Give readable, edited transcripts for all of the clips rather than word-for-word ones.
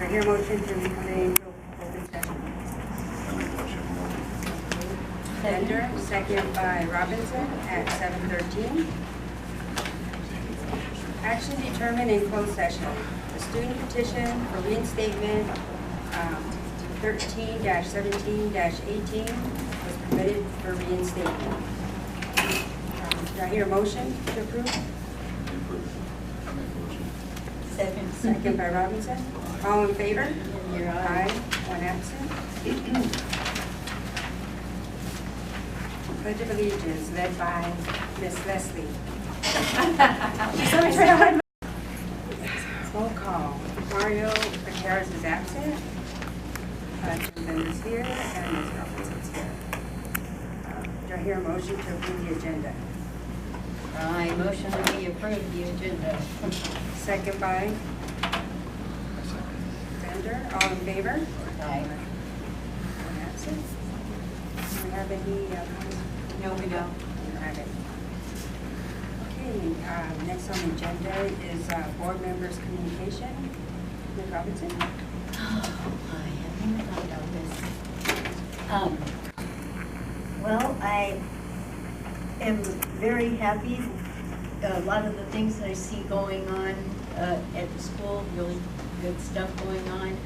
I hear a motion to reconvene to open session. Bender, second by Robinson at 7:13. Action determined in closed session. The student petition for reinstatement 13-17-18 was permitted for reinstatement. Do I hear a motion to approve? Second by Robinson. All in favor? Aye. One absent. Pledge of Allegiance led by Miss Leslie. Roll call. Mario Harris is absent. Jim is here and Ms. Robinson's here. Do I hear a motion to approve the agenda? I motion that we approve the agenda. Second by Bender. All in favor? Aye. One absent. Do we have any? No, we don't. We don't have it. Okay, next on the agenda is board members' communication. Ms. Robinson? Oh, I haven't thought about this. Well, I am very happy. A lot of the things I see going on at the school, really good stuff going on.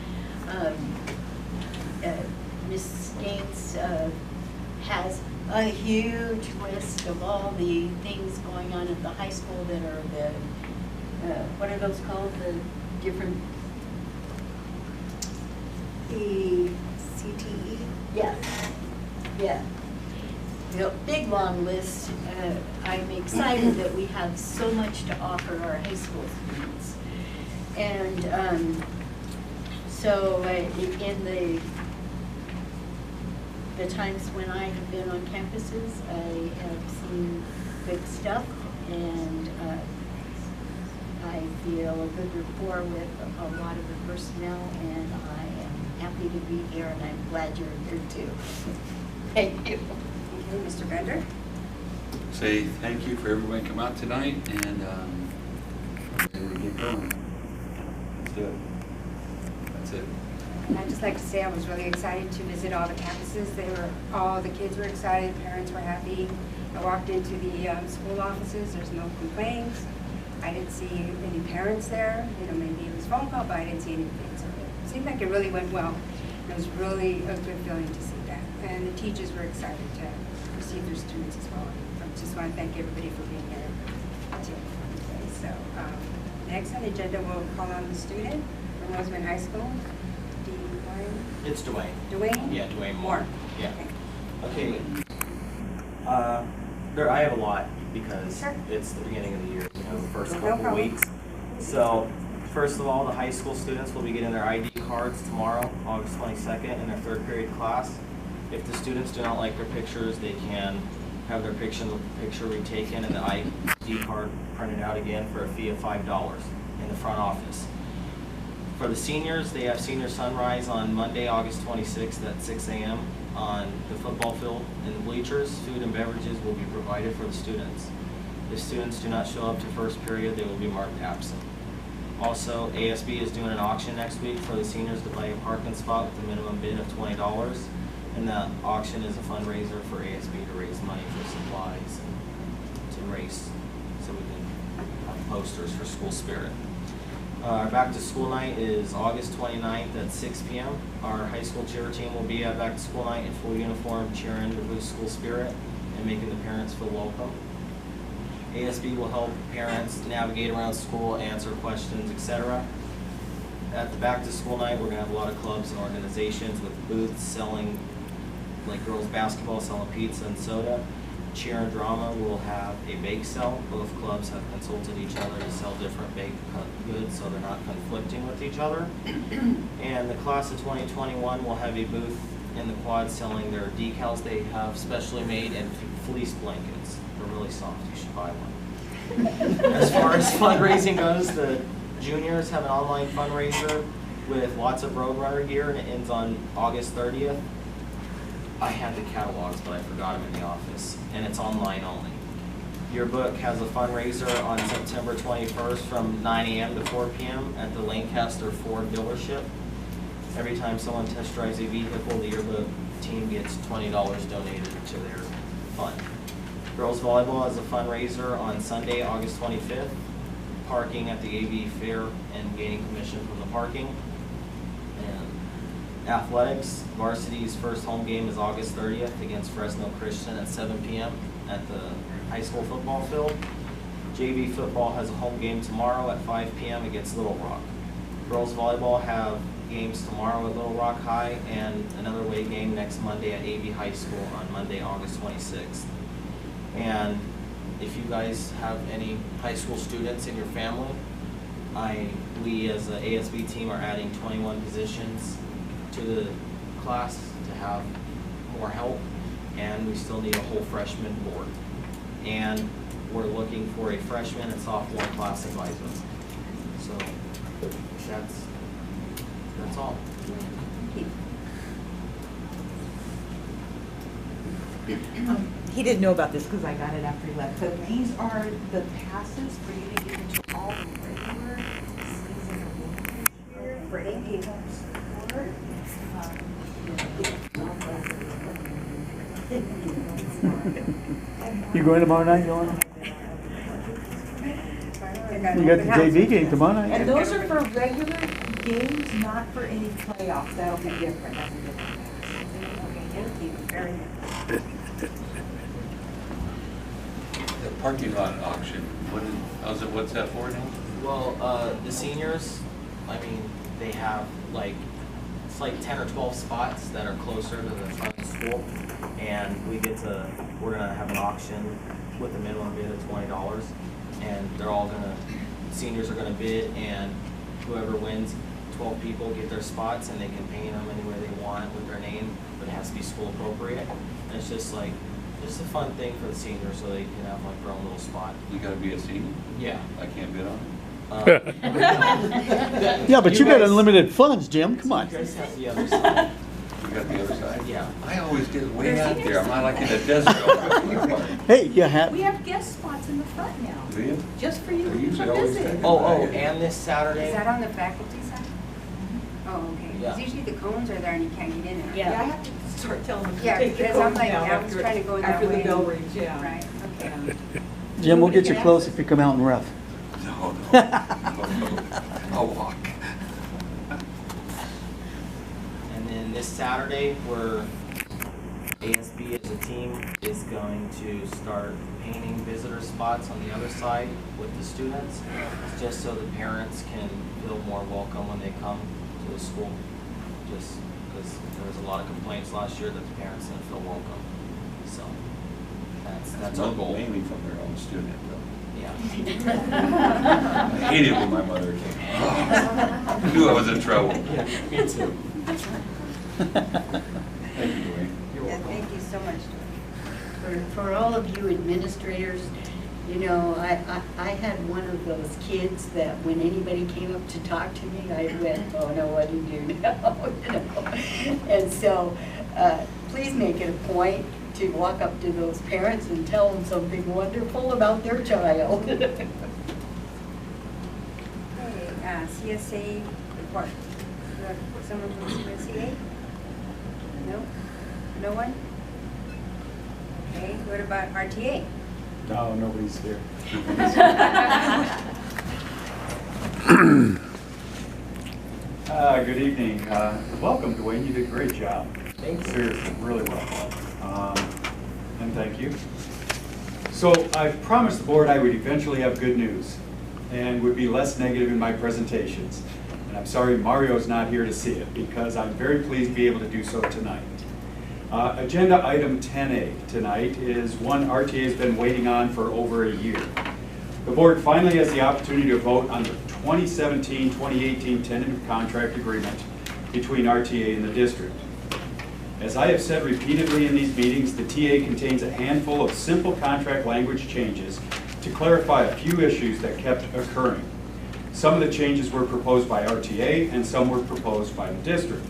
Ms. Gaines has a huge list of all the things going on at the high school that are the, what are those called? The different... The CTE? Yes. Yeah. The big long list. I'm excited that we have so much to offer our high school students. And so in the times when I have been on campuses, I have seen good stuff, and I feel a good rapport with a lot of the personnel, and I am happy to be here, and I'm glad you're here too. Thank you. Okay, Mr. Bender? Say thank you for everybody coming out tonight, and ready to get going. Let's do it. That's it. And I'd just like to say I was really excited to visit all the campuses. All the kids were excited, parents were happy. I walked into the school offices, there's no complaints. I didn't see any parents there. You know, maybe it was a phone call, but I didn't see anything. So it seemed like it really went well. It was really a good feeling to see that. And the teachers were excited to receive their students as well. I just want to thank everybody for being here today. So next on the agenda, we'll call on the student from Rosamond High School. It's Dwayne. Dwayne? Yeah, Dwayne Moore. Yeah. Okay. I have a lot because Sure. it's the beginning of the year, you know, the first No couple problem. weeks. So, first of all, the high school students will be getting their ID cards tomorrow, August 22nd, in their third period class. If the students do not like their pictures, they can have their picture retaken and the ID card printed out again for a fee of $5 in the front office. For the seniors, they have senior sunrise on Monday, August 26th at 6 a.m. on the football field in the bleachers. Food and beverages will be provided for the students. If students do not show up to first period, they will be marked absent. Also, ASB is doing an auction next week for the seniors to buy a parking spot with a minimum bid of $20. And that auction is a fundraiser for ASB to raise money for supplies and to race so we can have posters for school spirit. Our back to school night is August 29th at 6 p.m. Our high school cheer team will be at back to school night in full uniform, cheering to boost school spirit and making the parents feel welcome. ASB will help parents navigate around school, answer questions, etc. At the back to school night, we're going to have a lot of clubs and organizations with booths selling, like girls basketball, selling pizza and soda. Cheer and drama will have a bake sale. Both clubs have consulted each other to sell different baked goods so they're not conflicting with each other. And the class of 2021 will have a booth in the quad selling their decals they have specially made and fleece blankets. They're really soft. You should buy one. As far as fundraising goes, the juniors have an online fundraiser with lots of Roadrunner gear, and it ends on August 30th. I had the catalogs, but I forgot them in the office, and it's online only. Your book has a fundraiser on September 21st from 9 a.m. to 4 p.m. at the Lancaster Ford dealership. Every time someone test drives a vehicle, the yearbook team gets $20 donated to their fund. Girls Volleyball has a fundraiser on Sunday, August 25th. Parking at the AV Fair and gaining commission from the parking. And athletics, varsity's first home game is August 30th against Fresno Christian at 7 p.m. at the high school football field. JV football has a home game tomorrow at 5 p.m. against Little Rock. Girls volleyball have games tomorrow at Little Rock High and another away game next Monday at AV High School on Monday, August 26th. And if you guys have any high school students in your family, we as the ASB team are adding 21 positions to the class to have more help, and we still need a whole freshman board. And we're looking for a freshman and sophomore class advisor. So that's all. He didn't know about this because I got it after he left, but these are the passes for you to get into all the regular season here for AP sport. You going tomorrow night, Joanna? You got the JV game tomorrow night. And those are for regular games, not for any playoffs. That'll be different. That's a different. Okay, thank you very much. The parking lot auction, what's that for now? Well, the seniors, I mean, they have it's like 10 or 12 spots that are closer to the front of the school, and we're gonna have an auction with a minimum bid of $20, and seniors are gonna bid, and whoever wins, 12 people get their spots, and they can paint them any way they want with their name, but it has to be school appropriate. And it's just a fun thing for the seniors, so they can have their own little spot. You gotta be a senior? Yeah. I can't bid on it? Yeah, but you got unlimited funds, Jim. Come on. You guys have the other side. You got the other side? Yeah. I always get way out there. I'm not like in a desert. Hey, you have. We have guest spots in the front now, Do you? just for you They to usually always visit. take Oh, and this Saturday. Is that on the faculty side? Oh, okay. Yeah. Because usually the cones are there and you can't get in there. Yeah, I have to start telling them to Yeah, take the because I'm coats like, down I was trying to go in that after the way bell and- rings, yeah. Right, okay. Jim, we'll get you close if you come out in rough. No, no. I'll walk. And then this Saturday, ASB as a team is going to start painting visitor spots on the other side with the students, just so the parents can feel more welcome when they come to the school. Just because there was a lot of complaints last year that the parents didn't feel welcome. So that's our goal. Mainly from their own student, though. Yeah. I hated when my mother came. Oh, I knew I was in trouble. Yeah, me too. Thank you, Dwayne. Yeah, thank you so much, Dwayne. For all of you administrators, I had one of those kids that when anybody came up to talk to me, I went, oh no, what do you do now? And so please make it a point to walk up to those parents and tell them something wonderful about their child. Okay, CSA report. Someone from CSA? No? No one? Okay, what about RTA? No, nobody's here. Good evening. Welcome, Dwayne. You did a great job. Thank you. Seriously, really well. And thank you. So I promised the board I would eventually have good news and would be less negative in my presentations. And I'm sorry Mario's not here to see it because I'm very pleased to be able to do so tonight. Agenda item 10A tonight is one RTA has been waiting on for over a year. The board finally has the opportunity to vote on the 2017-2018 tentative contract agreement between RTA and the district. As I have said repeatedly in these meetings, the TA contains a handful of simple contract language changes to clarify a few issues that kept occurring. Some of the changes were proposed by RTA and some were proposed by the district.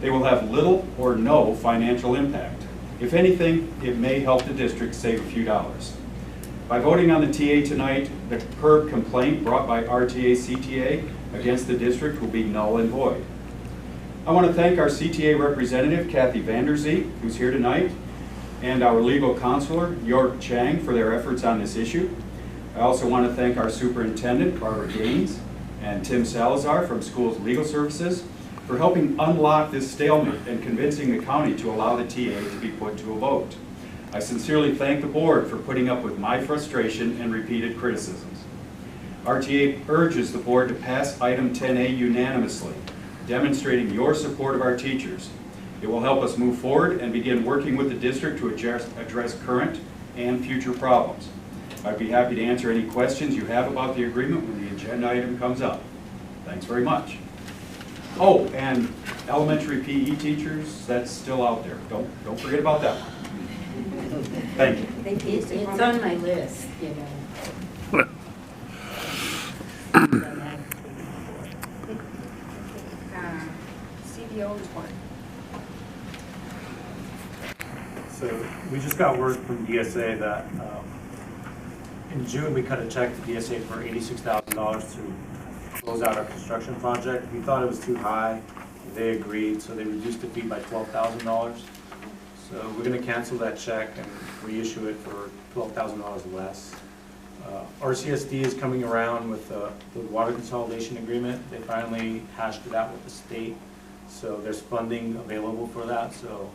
They will have little or no financial impact. If anything, it may help the district save a few dollars. By voting on the TA tonight, the per complaint brought by RTA CTA against the district will be null and void. I want to thank our CTA representative, Kathy Venderzee, who's here tonight, and our legal counselor, York Zang, for their efforts on this issue. I also want to thank our superintendent, Barbara Gaines, and Tim Salazar from Schools Legal Services for helping unlock this stalemate and convincing the county to allow the TA to be put to a vote. I sincerely thank the board for putting up with my frustration and repeated criticisms. RTA urges the board to pass item 10A unanimously, demonstrating your support of our teachers. It will help us move forward and begin working with the district to address current and future problems. I'd be happy to answer any questions you have about the agreement when the agenda item comes up. Thanks very much. Oh, and elementary PE teachers, that's still out there. Don't forget about that one. Thank you. It's on my list, you know. CBO report. So we just got word from DSA that in June we cut a check to DSA for $86,000 to close out our construction project. We thought it was too high. They agreed, so they reduced the fee by $12,000. So we're going to cancel that check and reissue it for $12,000 less. RCSD is coming around with the water consolidation agreement. They finally hashed it out with the state, so there's funding available for that. So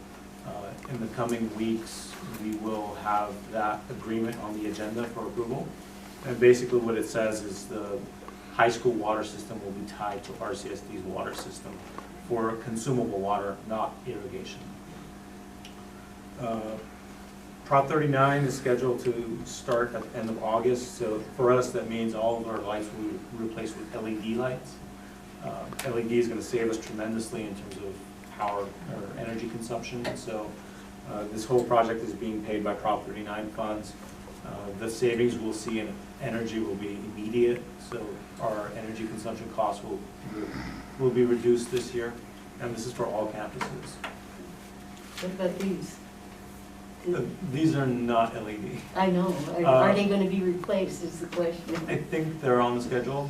in the coming weeks, we will have that agreement on the agenda for approval. And basically what it says is the high school water system will be tied to RCSD's water system for consumable water, not irrigation. Prop 39 is scheduled to start at the end of August, so for us that means all of our lights will be replaced with LED lights. LED is going to save us tremendously in terms of power or energy consumption, so this whole project is being paid by Prop 39 funds. The savings we'll see in energy will be immediate, so our energy consumption costs will be reduced this year, and this is for all campuses. What about these? These are not LED. I know. Are they going to be replaced is the question. I think they're on the schedule.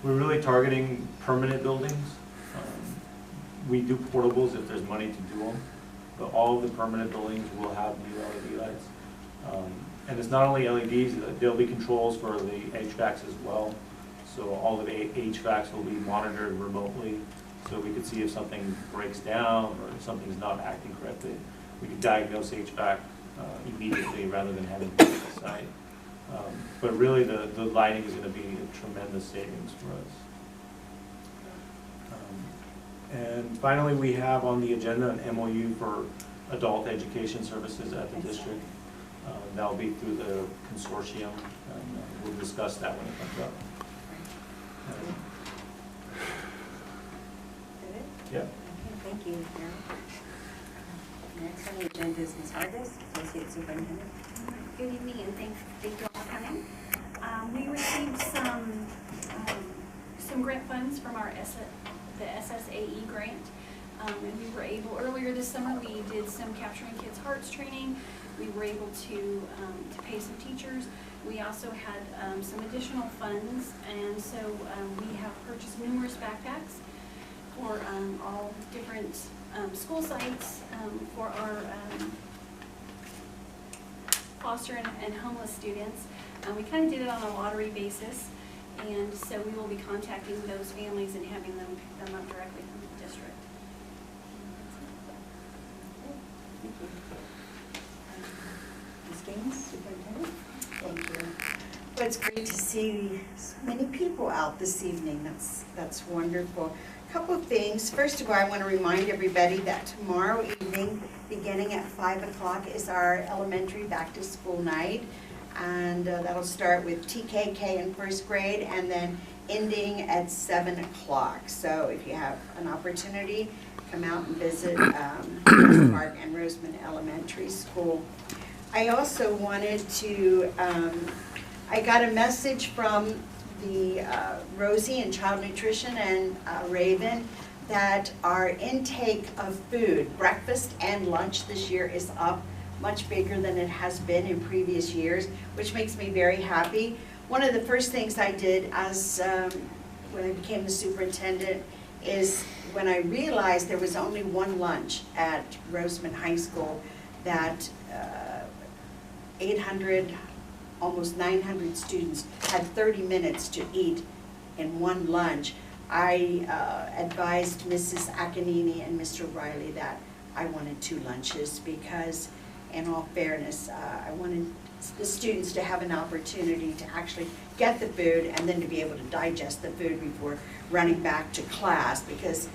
We're really targeting permanent buildings. We do portables if there's money to do them, but all of the permanent buildings will have new LED lights. And it's not only LEDs, there'll be controls for the HVACs as well. So all of the HVACs will be monitored remotely, so we could see if something breaks down or if something's not acting correctly. We could diagnose HVAC immediately rather than having to go to the site. But really the lighting is going to be a tremendous savings for us. And finally, we have on the agenda an MOU for adult education services at the district. That'll be through the consortium, and we'll discuss that when it comes up. Yeah. Okay, thank you, Carol. Next on the agenda is Ms. Hargis, Associate Superintendent. Good evening, and thank you all for coming. We received some grant funds from the SSAE grant. And we were able, earlier this summer, we did some Capturing Kids' Hearts training. We were able to pay some teachers. We also had some additional funds, and so we have purchased numerous backpacks for all different school sites for our foster and homeless students. We kind of did it on a lottery basis, and so we will be contacting those families and having them pick them up directly from the district. Thank you. Ms. Gaines, Superintendent. Thank you. Well, it's great to see so many people out this evening. That's wonderful. A couple of things. First of all, I want to remind everybody that tomorrow evening, beginning at 5 o'clock, is our elementary back to school night. And that'll start with TKK in first grade and then ending at 7 o'clock. So if you have an opportunity, come out and visit Park and Rosamond Elementary School. I also wanted to, I got a message from the Rosie in Child Nutrition and Raven that our intake of food, breakfast and lunch this year is up much bigger than it has been in previous years, which makes me very happy. One of the first things I did as when I became the superintendent is when I realized there was only one lunch at Rosamond High School, that 800, almost 900 students had 30 minutes to eat in one lunch. I advised Mrs. Akinini and Mr. Riley that I wanted 2 lunches because, in all fairness, I wanted the students to have an opportunity to actually get the food and then to be able to digest the food before running back to class, because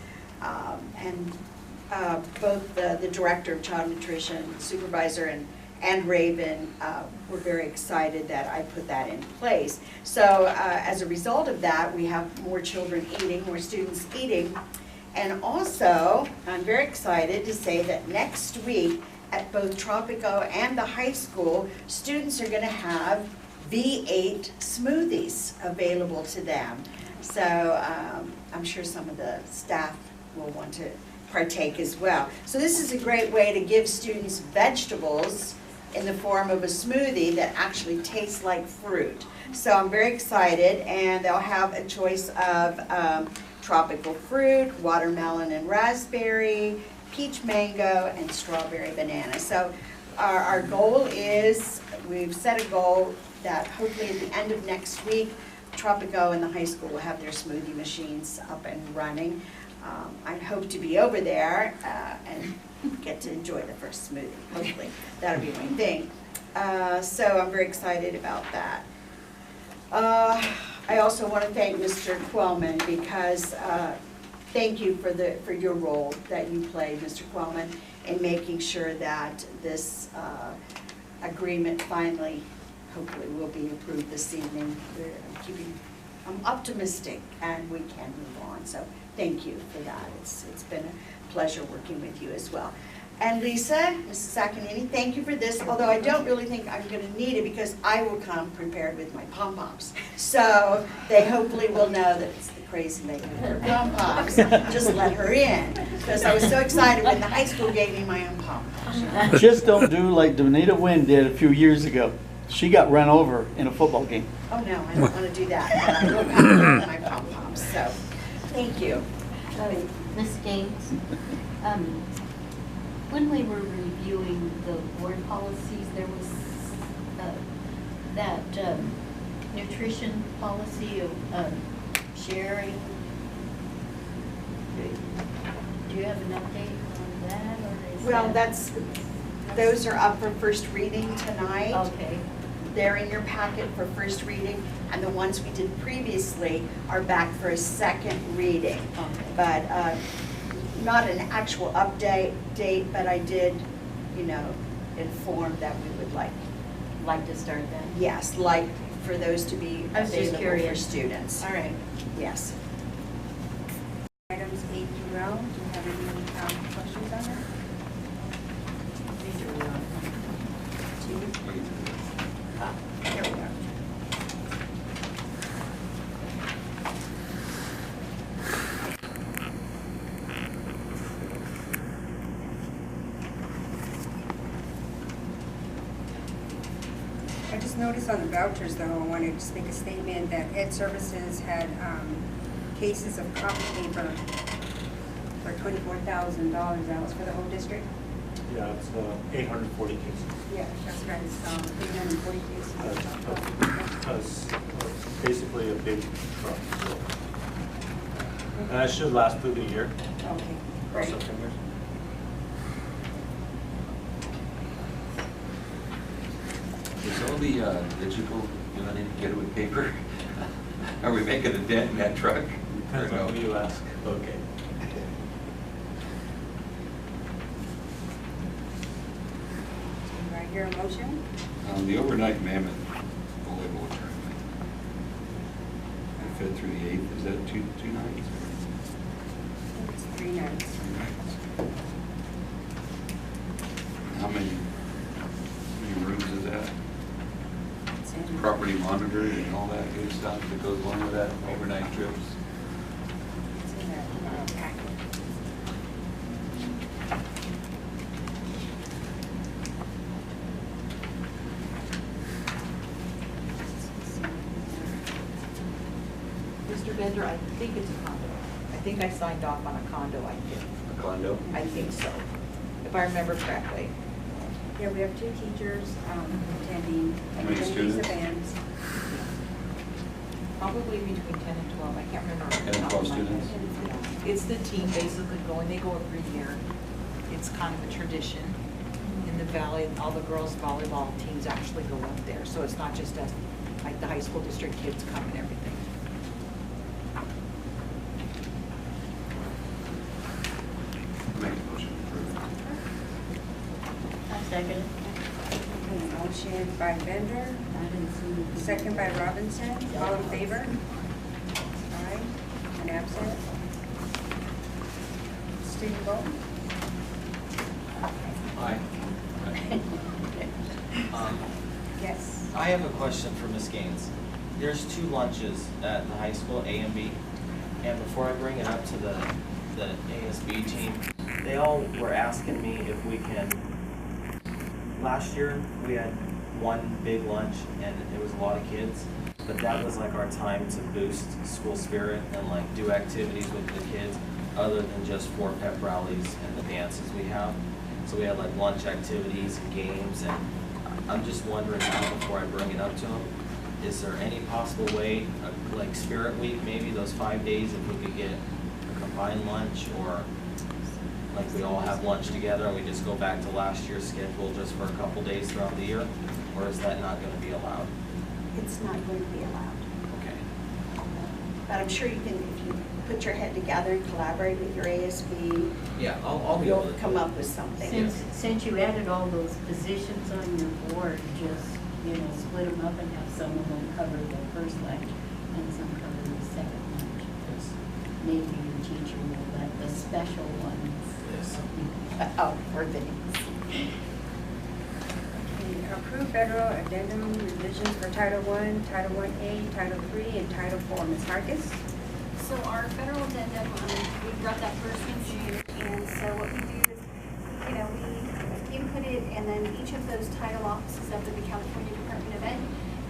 both the director of child nutrition, supervisor, and Raven were very excited that I put that in place. So as a result of that, we have more children eating, more students eating. And also, I'm very excited to say that next week at both Tropico and the high school, students are going to have V8 smoothies available to them. So I'm sure some of the staff will want to partake as well. So this is a great way to give students vegetables in the form of a smoothie that actually tastes like fruit. So I'm very excited, and they'll have a choice of tropical fruit, watermelon and raspberry, peach mango, and strawberry banana. So our goal is, we've set a goal that hopefully at the end of next week, Tropico and the high school will have their smoothie machines up and running. I hope to be over there and get to enjoy the first smoothie, hopefully. That'll be my thing. So I'm very excited about that. I also want to thank Mr. Quellman, because thank you for your role that you played, Mr. Quellman, in making sure that this agreement finally, hopefully, will be approved this evening. I'm optimistic, and we can move on. So thank you for that. It's been a pleasure working with you as well. And Lisa, Mrs. Akinini, thank you for this, although I don't really think I'm going to need it because I will come prepared with my pom-poms. So they hopefully will know that it's the crazy lady with her pom-poms. Just let her in, because I was so excited when the high school gave me my own pom-poms. Just don't do like Donita Wynn did a few years ago. She got run over in a football game. Oh no, I don't want to do that, but I will come with my pom-poms, so thank you. Ms. Gaines, when we were reviewing the board policies, there was that nutrition policy of sharing. Do you have an update on that, or is Well, that? those are up for first reading tonight. Okay. They're in your packet for first reading, and the ones we did previously are back for a second reading. Okay. But not an actual update date, but I did, inform that we would like To start that? yes, like for those to be I was just available for curious. students. All right. Yes. Items A through L, do you have any questions on that? Here we go. I just noticed on the vouchers, though, I wanted to just make a statement that Ed Services had cases of copy paper for $24,000. That was for the whole district? Yeah, it's 840 cases. Yeah, that's right, it's 840 cases. That's basically a big truck. So. And that should last through the year. Okay, Or great. September. Is all the digital doing any good with paper? Are we making a dent in that truck? Depends on who you ask. Okay. Do I hear a motion? The overnight Mammoth volleyball tournament. The 5th through the 8th, is that two nights? It's 3 nights. 3 nights. How many rooms is that? It's in- Property monitored and all that good stuff that goes along with that, overnight trips? It's in that packet. Mr. Bender, I think it's a combo. I think think I signed off on a condo, A condo? I think so, if I remember correctly. Yeah, we have 2 teachers attending. How many these students? events. Probably between 10 and 12, I can't remember. 10 and 12 students? It's the team basically going, they go every year. It's kind of a tradition in the valley. All the girls volleyball teams actually go up there. So it's not just us, like the high school district kids come and everything. Make a motion to approve. I second it. Okay, motion by Bender, second by Robinson. All in favor? Aye. An absent? Student vote? Aye. Yes. I have a question for Ms. Gaines. There's 2 lunches at the high school, A and B, and before I bring it up to the ASB team, they all were asking me if we can, last year, we had one big lunch and it was a lot of kids, but that was like our time to boost school spirit and like do activities with the kids other than just 4 pep rallies and the dances we have. So we had like lunch activities and games, and I'm just wondering now before I bring it up to them, is there any possible way, like Spirit Week, maybe those 5 days, if we could get a combined lunch, or like we all have lunch together and we just go back to last year's schedule just for a couple days throughout the year? Or is that not gonna be allowed? It's not going to be allowed. Okay. But I'm sure you can, if you put your head together and collaborate with your ASB, Yeah, I'll be able you'll to come up with something. Since you added all those positions on your board, just, split them up and have some of them cover the first lunch and some cover the second lunch. Yes. Maybe your teacher will let the special ones Yes. out for things. Okay, approve federal addendum revisions for Title I, Title I-A, Title III, and Title IV. Ms. Harkis? So our federal addendum, we brought that first in June, and so what we do is, we input it, and then each of those title offices up at the California Department of Ed,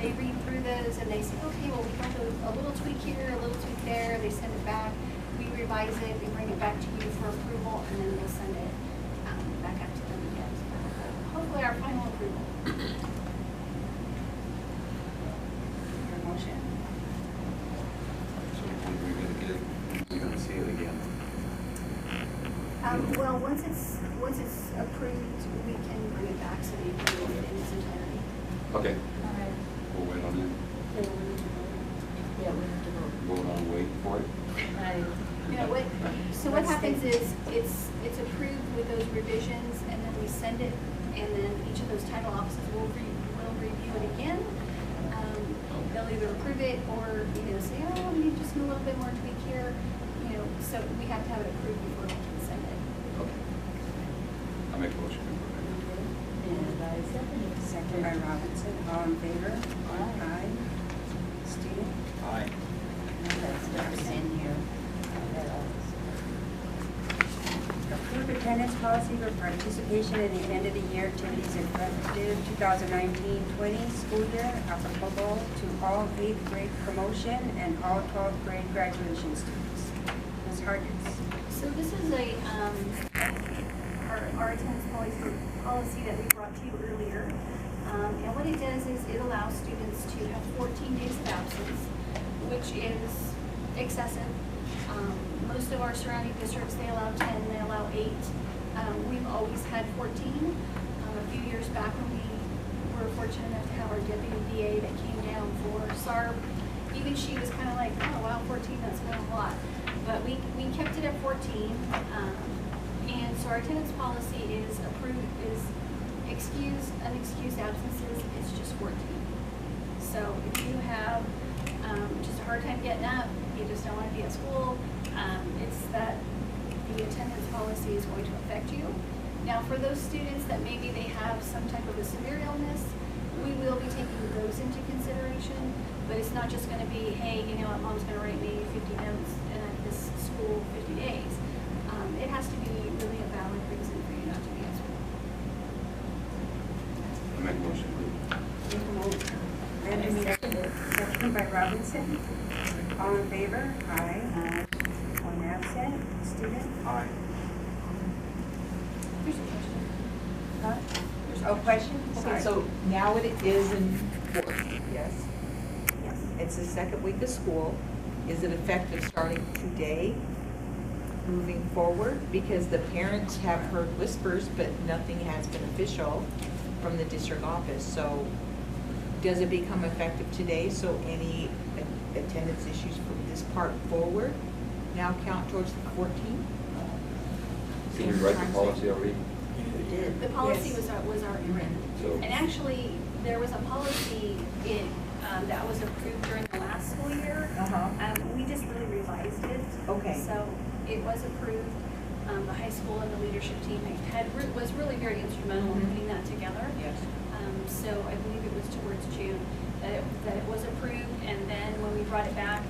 they read through those and they say, okay, well, we got a little tweak here, a little tweak there, they send it back, we revise it, we bring it back to you for approval, and then we'll send it back up to them again. Hopefully our final approval. Your motion? So when we're gonna get it, we're gonna see it again. Well, once it's approved, we can bring it back so you can read it in its entirety. Okay, All right. we'll wait on that. Yeah, we have to vote. Vote on wait for it. So what happens is, it's approved with those revisions, and then we send it, and then each of those title offices will review it again. They'll either approve it or, say, oh, we need just a little bit more tweak here, so we have to have it approved before we can send it. Okay. I'll make a motion to approve And I second it. Second by Robinson. All in favor? Aye. Steve? Aye. That's in here. Approve attendance policy for participation in the end of the year activities effective 2019-20 school year applicable to all 8th grade promotion and all 12th grade graduation students. Ms. Harkins? So this is our attendance policy that we brought to you earlier. And what it does is it allows students to have 14 days of absence, which is excessive. Most of our surrounding districts, they allow 10, they allow 8. We've always had 14. A few years back when we were fortunate enough to have our deputy DA that came down for SARB, even she was kind of like, oh wow, 14, that's kind of a lot. But we kept it at 14. And so our attendance policy is excused, unexcused absences, it's just 14. So if you have just a hard time getting up, you just don't want to be at school, it's that the attendance policy is going to affect you. Now for those students that maybe they have some type of a severe illness, we will be taking those into consideration, but it's not just going to be, hey, mom's going to write me 50 notes and at this school 50 days. It has to be really a valid reason for you not to be at school. it. I'll make a motion to approve. Second by Robinson. All in favor? Aye. One absent. Aye. Here's a question. Huh? Here's a Oh, question? Okay, Sorry. so now it is in force, yes? Yes. It's the second week of school. Is it effective starting today, moving forward? Because the parents have heard whispers, but nothing has been official from the district office. So does it become effective today? So any attendance issues from this part forward now count towards the 14th? Did we write the policy already? We did. The policy Yes. was already written. So- And actually, there was a policy that was approved during the last school year. We just really revised it. Okay. So it was approved. The high school and the leadership team was really very instrumental in putting that together. Yes. So I believe it was towards June that it was approved. And then when we brought it back,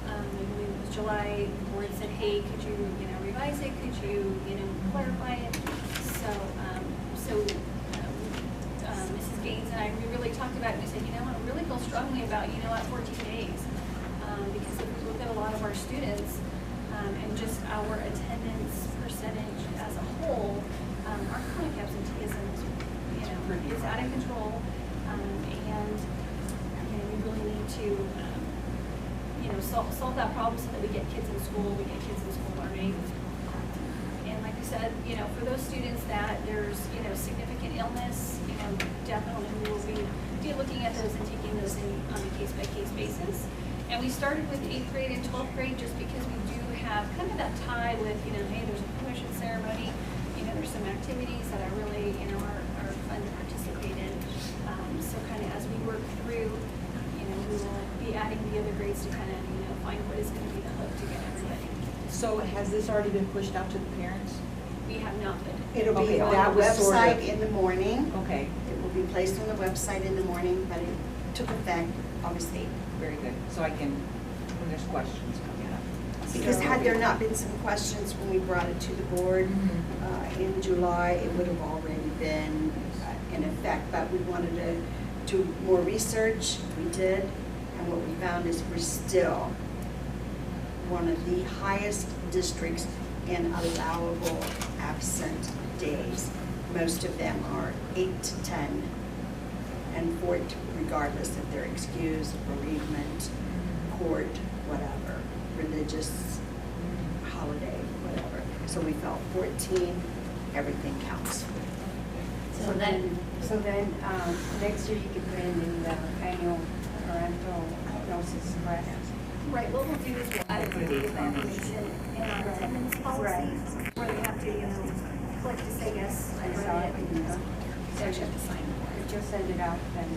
I believe it was July, the board said, hey, could you, revise it? Could you, clarify it? So Mrs. Gaines and I, we really talked about it. We said, I really feel strongly about, at 14 days. Because if we look at a lot of our students and just our attendance percentage as a whole, our chronic absenteeism is out of control. And we really need to, solve that problem so that we get kids in school, learning. And like I said, for those students that there's, significant illness, definitely we will be looking at those and taking those in on a case-by-case basis. And we started with 8th grade and 12th grade just because we do have kind of that tie with, hey, there's a promotion ceremony, there's some activities that are really, are fun to participate in. So kind of as we work through, we will be adding the other grades to kind of, find what is going to be the hook to get everybody. So has this already been pushed out to the parents? We have not been. It'll be Okay, on that the was sort of- website in the morning. Okay, It will be placed on the website in the morning, but it took effect August 8th. very good. So I can, when there's questions coming up. Because had there not been some questions when we brought it to the board in July, it would have already been in effect. But we wanted to do more research. We did. And what we found is we're still one of the highest districts in allowable absent days. Most of them are 8 to 10 and 14, regardless if they're excused, bereavement, court, whatever, religious holiday, whatever. So we felt 14, everything counts. So then, next year you can put in the annual parental notice, correct? Right, what we'll do is we'll add a date of information in our attendance policies where they have to, click to say yes, I read it, they actually have to sign for it. If you'll send it out, then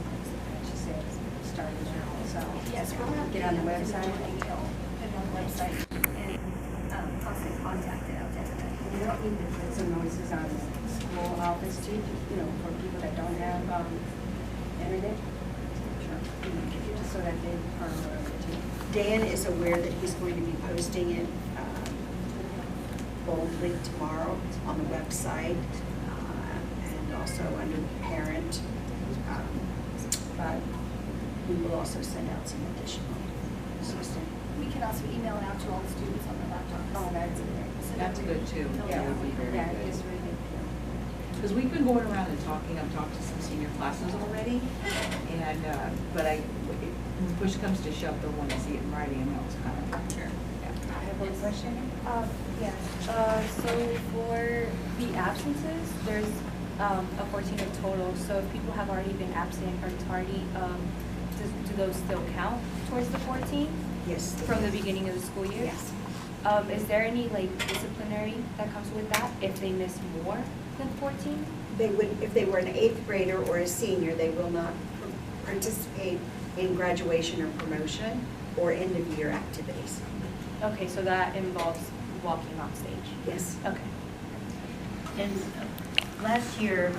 she said starting now, so. Yes, we're gonna Get on the website. Put it on the website and constant contact it out to everybody. You don't need to put some notices on the school office too, for people that don't have, internet. Sure. Just so that they are aware of it too. Dan is aware that he's going to be posting it boldly tomorrow on the website and also under parent. But we will also send out some additional. We can also email it out to all the students on their laptops. Oh, that's great. So That's that good too. they'll That know. would be very Yeah, good. just really. Because we've been going around and talking, I've talked to some senior classes already, and, but when push comes to shove, they'll want to see it in writing, and that was kind of, sure. I have one question. Yes, so for the absences, there's a 14 in total, so if people have already been absent or tardy, do those still count towards the 14 Yes. from the beginning of the school year? Yes. Is there any disciplinary that comes with that if they miss more than 14? They would, if they were an 8th grader or a senior, they will not participate in graduation or promotion or end of year activities. Okay, so that involves walking on stage? Yes. Okay. And last year,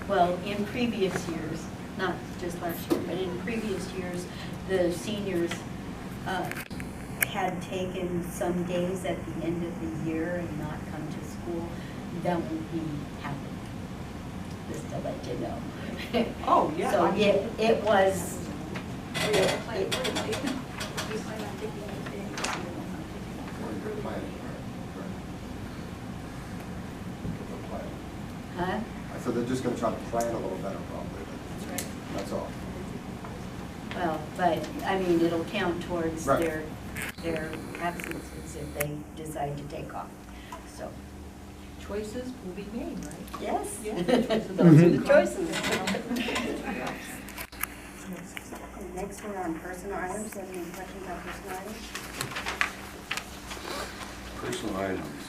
well, in previous years, not just last year, but in previous years, the seniors had taken some days at the end of the year and not come to school. That won't be happening, just to let you know. Oh, yeah. So it was, So they're just gonna try to plan a little better probably, but that's all. Well, but, I mean, it'll count towards Right. their absences if they decide to take off, so. Choices will be made, right? Yes. Yeah. Those are the choices. Next, we're on personal items. Do you have any questions on personal items? Personal items.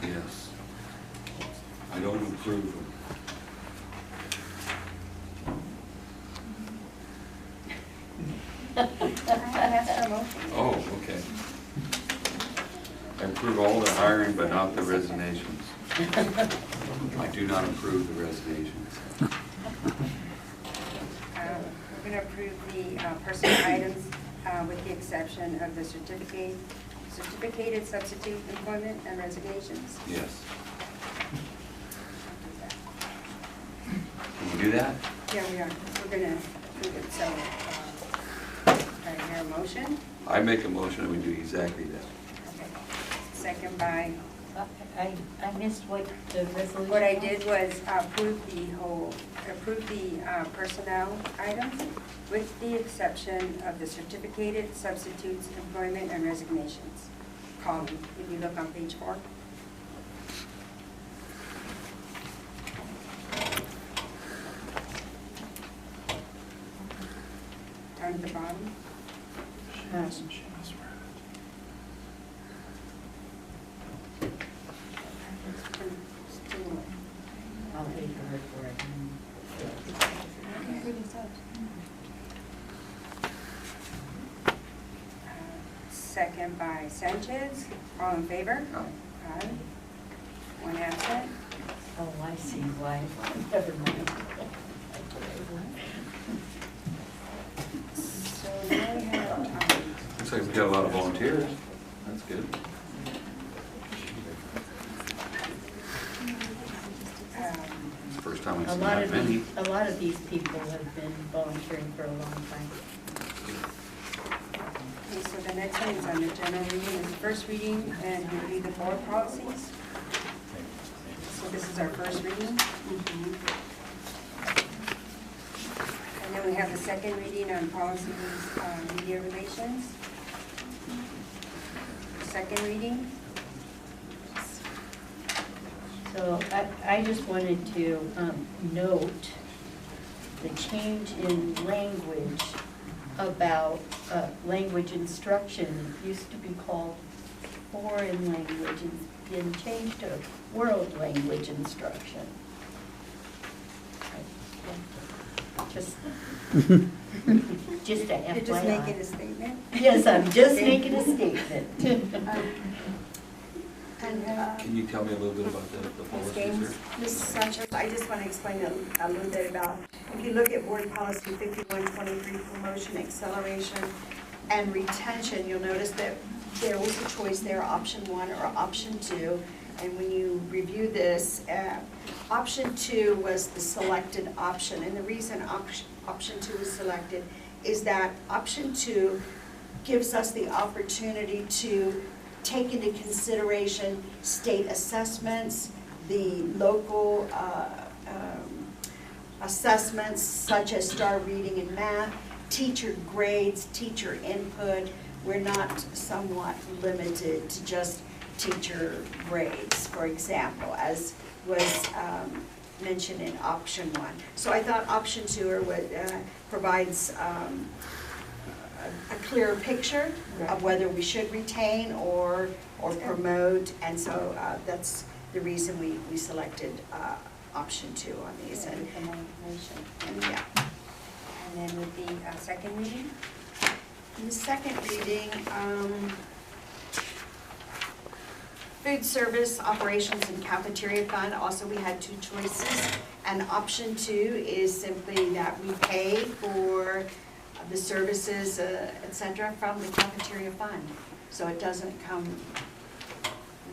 Yes. I don't approve them. I asked for a motion. Oh, okay. I approve all the hiring, but not the resignations. I do not approve the resignations. We're going to approve the personal items with the exception of the certificated substitute employment and resignations. Yes. Can you do that? Yeah, we are. We're going to approve it. So, I hear a motion. I make a motion and we do exactly that. Okay. Second by, I missed what the resolution. what I did was approve the personnel items with the exception of the certificated substitutes employment and resignations column. If you look on page 4. Down at the bottom. I'll take the word for it. Second by Sanchez. All in favor? Aye. One absent. Oh, I see why. Never mind. So now we have, Looks like we got a lot of volunteers. That's good. First time I've A seen lot that of many. these, a lot of these people have been volunteering for a long time. okay, so the next one is on the general reading, is the first reading, and we read the board policies. So this is our first reading. And then we have the second reading on policies, media relations. Second reading. So I just wanted to note the change in language about language instruction. It used to be called foreign language and been changed to world language instruction. Just a FYI. You're just making a statement? Yes, I'm just making a statement. Can you tell me a little bit about the policies here? Ms. Sanchez, I just want to explain a little bit about, if you look at board policy 5123, promotion, acceleration, and retention, you'll notice that there was a choice there, option 1 or option 2. And when you review this, option 2 was the selected option. And the reason option 2 was selected is that option 2 gives us the opportunity to take into consideration state assessments, the local assessments such as star reading and math, teacher grades, teacher input. We're not somewhat limited to just teacher grades, for example, as was mentioned in option 1. So I thought option 2 provides a clearer picture of whether we should retain or promote, and so that's the reason we selected option 2 on these. And yeah. And then with the second reading? In the second reading, food service operations and cafeteria fund, also we had 2 choices. And option 2 is simply that we pay for the services, et cetera, from the cafeteria fund. So it doesn't come,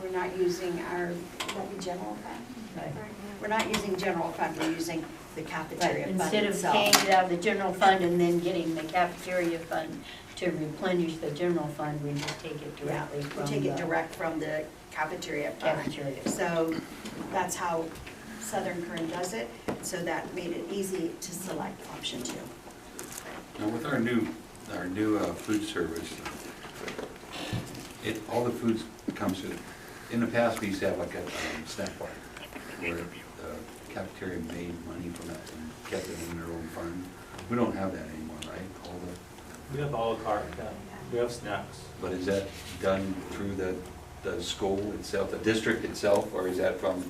we're not using our, would be general fund? Right. We're not using general fund, we're using the cafeteria fund Instead of itself. paying it out of the general fund and then getting the cafeteria fund to replenish the general fund, we just take it Yeah, directly we from take it the direct from the cafeteria fund. cafeteria. So that's how Southern Kern does it, so that made it easy to select option 2. Now with our new food service, all the foods comes to, in the past we used to have like a snack bar where the cafeteria made money from it and kept it in their own fund. We don't have that anymore, right? We have a la carte, yeah. We have snacks. But is that done through the school itself, the district itself, or is that from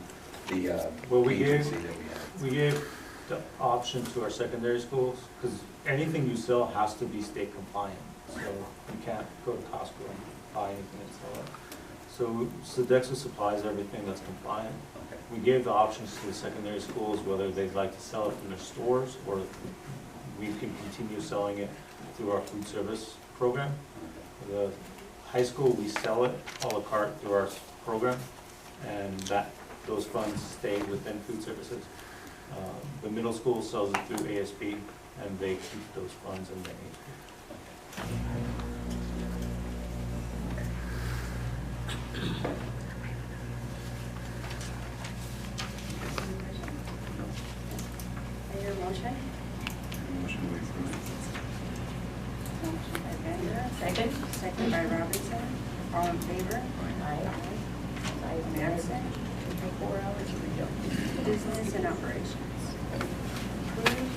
the Well, agency that we have? We gave the option to our secondary schools, because anything you sell has to be state compliant. So you can't go to Costco and buy anything and sell it. So Sodexo supplies everything that's compliant. Okay. We gave the options to the secondary schools, whether they'd like to sell it from their stores, or we can continue selling it through our food service program. The high school, we sell it a la carte through our program, and those funds stay within food services. The middle school sells it through ASB, and they keep those funds in the ASB. Your motion? Motion to approve. Motion by Bender. Second? Second by Robinson. All in favor? Aye. One absent. 4 hours to read. Business and operations. Approve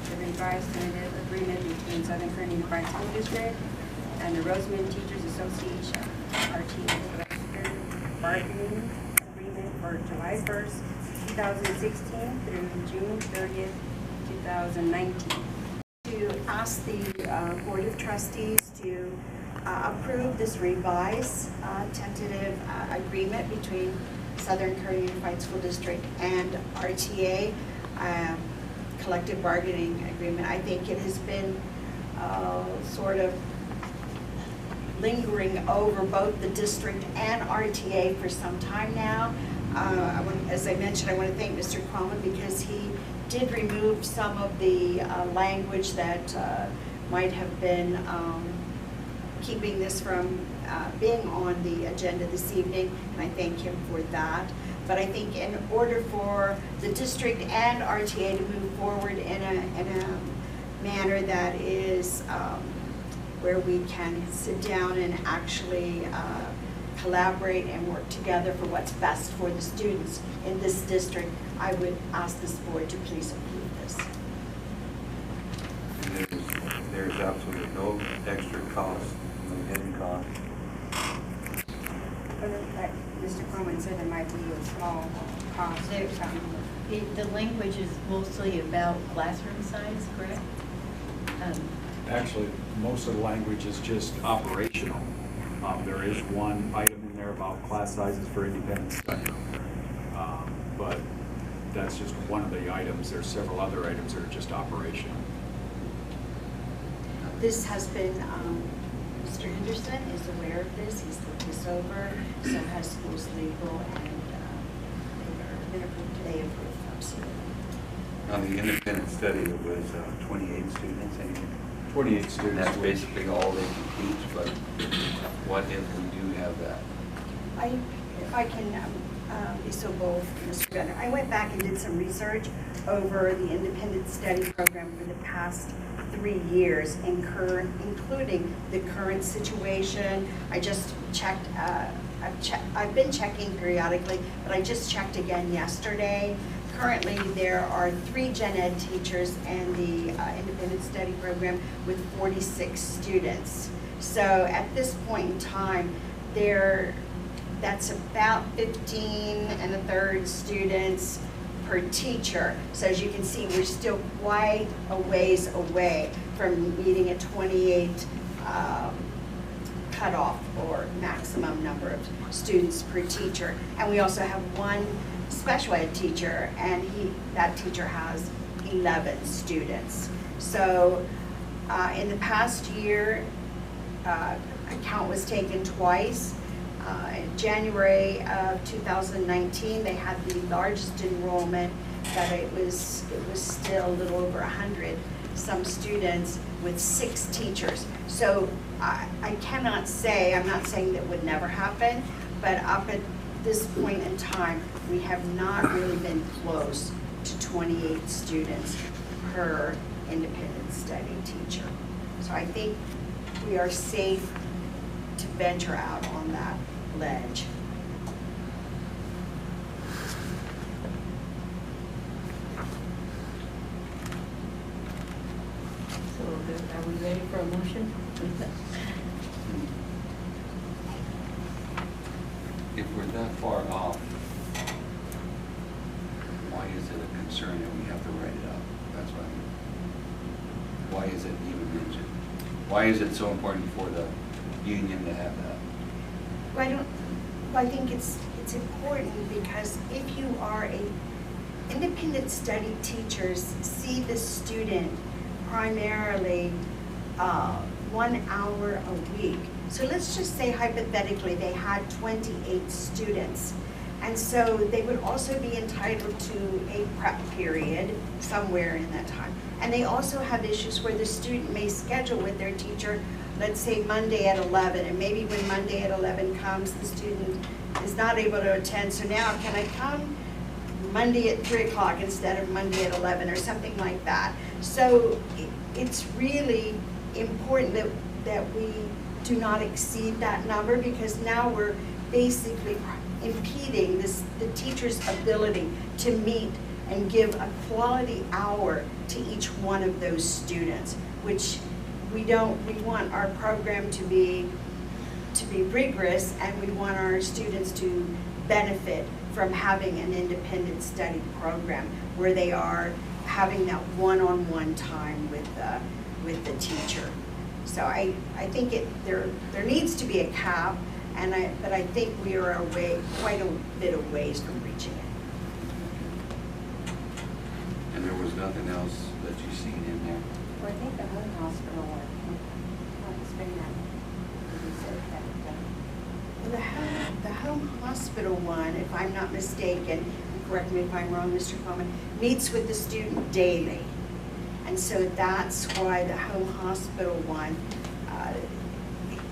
the revised tentative agreement between Southern Kern Unified School District and the Rosamond Teachers Association, RTA, collective bargaining agreement for July 1st, 2016 through June 30th, 2019. To ask the Board of Trustees to approve this revised tentative agreement between Southern Kern Unified School District and RTA collective bargaining agreement. I think it has been sort of lingering over both the district and RTA for some time now. As I mentioned, I want to thank Mr. Quellman because he did remove some of the language that might have been keeping this from being on the agenda this evening, and I thank him for that. But I think in order for the district and RTA to move forward in a manner that is where we can sit down and actually collaborate and work together for what's best for the students in this district, I would ask this board to please approve this. And there's absolutely no extra cost, no hidden cost. Like Mr. Quellman said, there might be a small cost or something. The language is mostly about classroom size, correct? Actually, most of the language is just operational. There is one item in there about class sizes for independent study. But that's just one of the items. There's several other items that are just operational. This has been, Mr. Henderson is aware of this, he's looked this over, so has schools legal, and they approved, absolutely. On the independent study, it was 28 students, and 28 students. that's basically all they can teach, but what if we do have that? If I can be so bold, Mr. Bender, I went back and did some research over the independent study program for the past 3 years, including the current situation. I just checked, I've been checking periodically, but I just checked again yesterday. Currently, there are 3 gen ed teachers in the independent study program with 46 students. So at this point in time, that's about 15 1/3 students per teacher. So as you can see, we're still quite a ways away from meeting a 28 cutoff or maximum number of students per teacher. And we also have 1 special ed teacher, and that teacher has 11 students. So in the past year, a count was taken twice. In January of 2019, they had the largest enrollment, but it was still a little over 100 some students with 6 teachers. So I cannot say, I'm not saying that would never happen, but up this point in time, we have not really been close to 28 students per independent study teacher. So I think we are safe to venture out on that ledge. So are we ready for a motion? If we're that far off, why is it a concern that we have to write it up? That's what why is it even mentioned? Why is it so important for the union to have that? Well, I think it's important because if you are independent study teachers see the student primarily 1 hour a week. So let's just say hypothetically they had 28 students. And so they would also be entitled to a prep period somewhere in that time. And they also have issues where the student may schedule with their teacher, let's say Monday at 11, and maybe when Monday at 11 comes, the student is not able to attend. So now, can I come Monday at 3 o'clock instead of Monday at 11 or something like that? So it's really important that we do not exceed that number, because now we're basically impeding the teacher's ability to meet and give a quality hour to each one of those students, which we want our program to be rigorous, and we want our students to benefit from having an independent study program where they are having that one-on-one time with the teacher. So I think there needs to be a cap, but I think we are quite a bit of ways from reaching it. And there was nothing else that you seen in there? Well, I think the home hospital one, explain that. The home hospital one, if I'm not mistaken, correct me if I'm wrong, Mr. Quellman, meets with the student daily. And so that's why the home hospital one,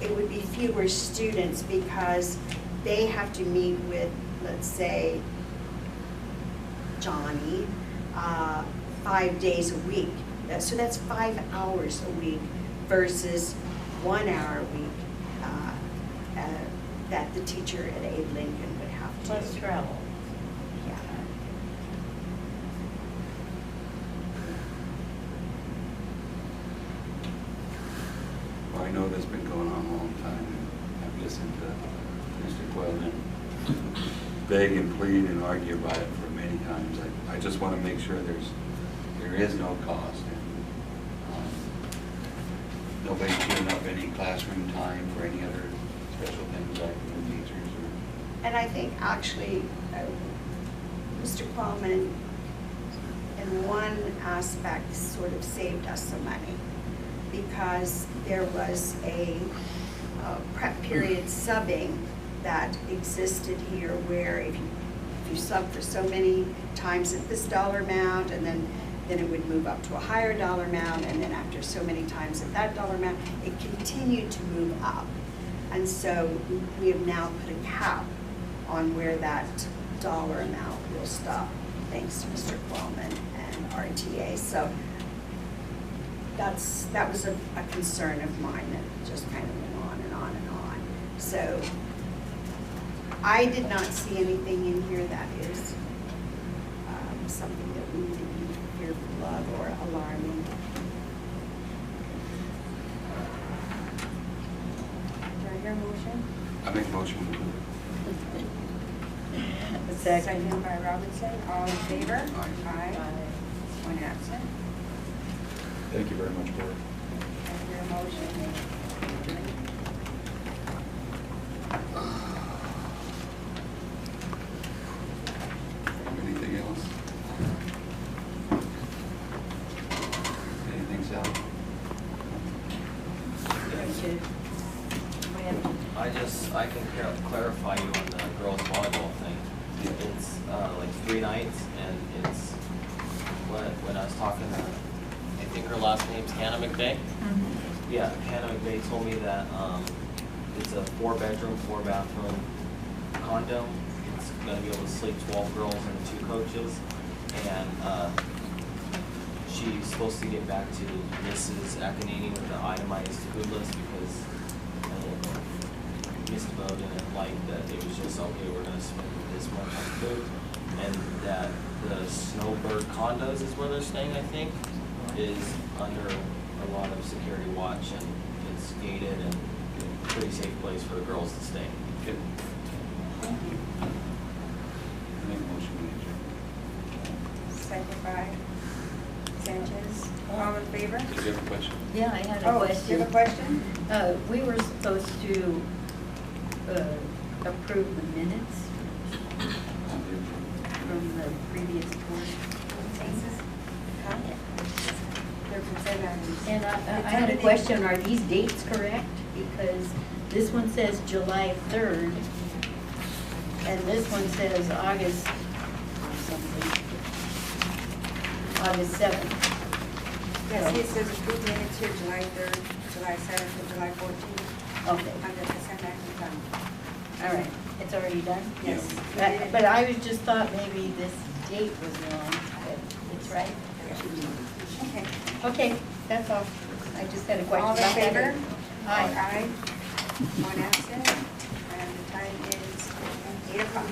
it would be fewer students because they have to meet with, let's say, Johnny, 5 days a week. So that's 5 hours a week versus 1 hour a week that the teacher at Abe Lincoln would have to. Plus travel. Yeah. Well, I know that's been going on a long time, and I've listened to Mr. Quellman beg and plead and argue about it for many times. I just want to make sure there is no cost, and nobody's giving up any classroom time for any other special things like new teachers or. And I think actually, Mr. Quellman, in one aspect, sort of saved us some money, because there was a prep period subbing that existed here where if you sub for so many times at this dollar amount, and then it would move up to a higher dollar amount, and then after so many times at that dollar amount, it continued to move up. And so we have now put a cap on where that dollar amount will stop, thanks to Mr. Quellman and RTA. So that was a concern of mine that just kind of went on and on and on. So I did not see anything in here that is something that we need to be fearful of or alarming. Do I hear a motion? I make a motion to approve. Second by Robinson, all in favor? Aye. Aye. One absent. Thank you very much, Board. I hear a motion. Anything else? Anything, Sal? I can clarify you on the girls volleyball thing. It's like 3 nights, and it's when I was talking to, I think her last name's Hannah McVeigh. Mm-hmm. Yeah, Hannah McVeigh told me that it's a 4-bedroom, 4-bathroom condo. it's gonna be able to sleep 12 girls and 2 coaches. And she's supposed to get back to Mrs. Akinini with the itemized food list because Mrs. Bo didn't like that it was just, okay, we're gonna spend this much on food. And that the Snowbird condos is where they're staying, I think, is under a lot of security watch, and it's gated and a pretty safe place for the girls to stay. Good. Make a motion to adjourn. Second by Sanchez. All in favor? Did you have a question? Yeah, I had a Oh, question. you have a question? We were supposed to approve the minutes from the previous board. Huh? They're consent items. And I had a question, are these dates correct? Because this one says July 3rd, and this one says August something, August 7th. Yes, it says approved minutes here, July 3rd, July 7th, and July 14th. Okay, Under consent items. all right, it's already done? Yes. But I was just thought maybe this date was wrong, but it's right. Okay. Okay, that's all. I just had a question. All in about that. favor? Aye. Aye. One absent, and the time is 8 o'clock.